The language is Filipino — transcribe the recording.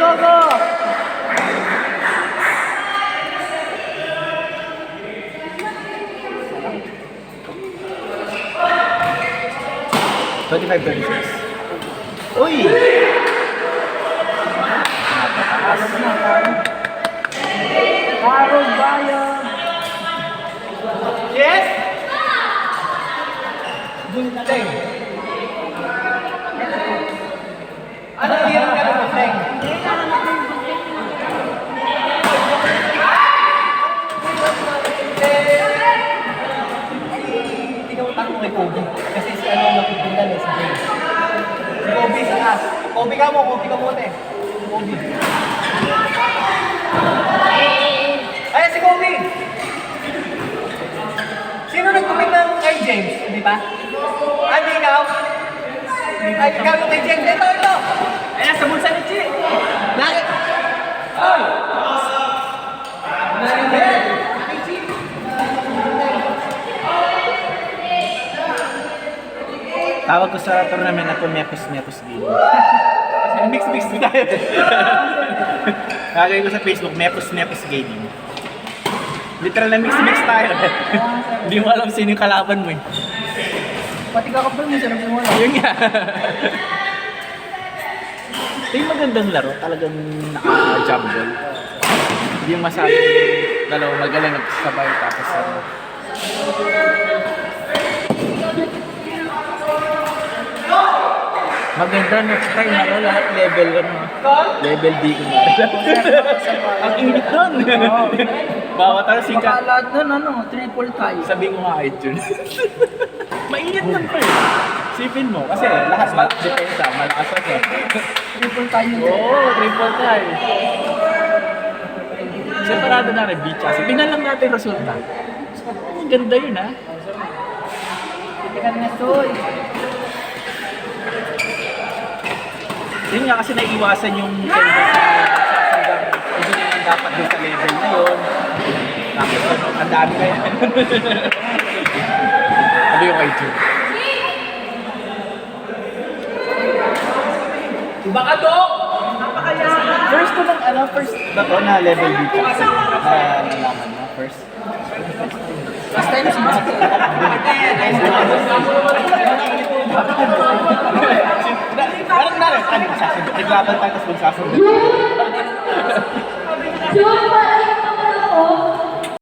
go, go! $25-26. Uy! Napataas na tayo. Karong bayan! Yes! Doon natin. Ano hirap ka na Seng? Tinutang mo kay Kobe. Kasi si ano napipilan eh, si James. Si Kobe sa as. Kobe ka mo te. Kobe. Ay, si Kobe! Sino nag-commit ng kay James? Di ba? Hindi ikaw? Ay, ikaw yung kay James. Ito! Ayan, sa bulsa ni Chi! Bakit? Ay! Ayan! Kay Chi! Tawag ko sa tournament na po Mepos game. Mix tayo. Kagay ko sa Facebook, Mepos gaming. Literal na mix tayo. Hindi mo alam sino yung kalaban mo eh. Pati kakapal mo siya ng wala. Yun nga. Ito yung magandang laro, talagang naka-jumble. Hindi yung masabi dalawang magaling nagsabay tapos maganda next time na lahat level level D ko na. Ang init nun. Bawat ang sika. Lahat nun, triple tie. Sabi ko nga Jun. Mainit lang pa eh. Sipin mo, kasi lahat depensa, malakas ako. Triple tie yun. Oo, triple tie. Separado na rin, beach. Tingnan lang natin resulta. Ang ganda yun ha. Hindi ka na soy. Yun nga kasi naiiwasan yung hanggang hindi naman dapat doon sa level na yun. Tapos ano, ang dami kaya. Ano yung kay Jun? Iba ka to! Napakayaman! First ko ng ano, first ba to na level dito? Nalaman mo, first? First time si Jun. Parang na rin, naglaban tayo tapos magsasundo.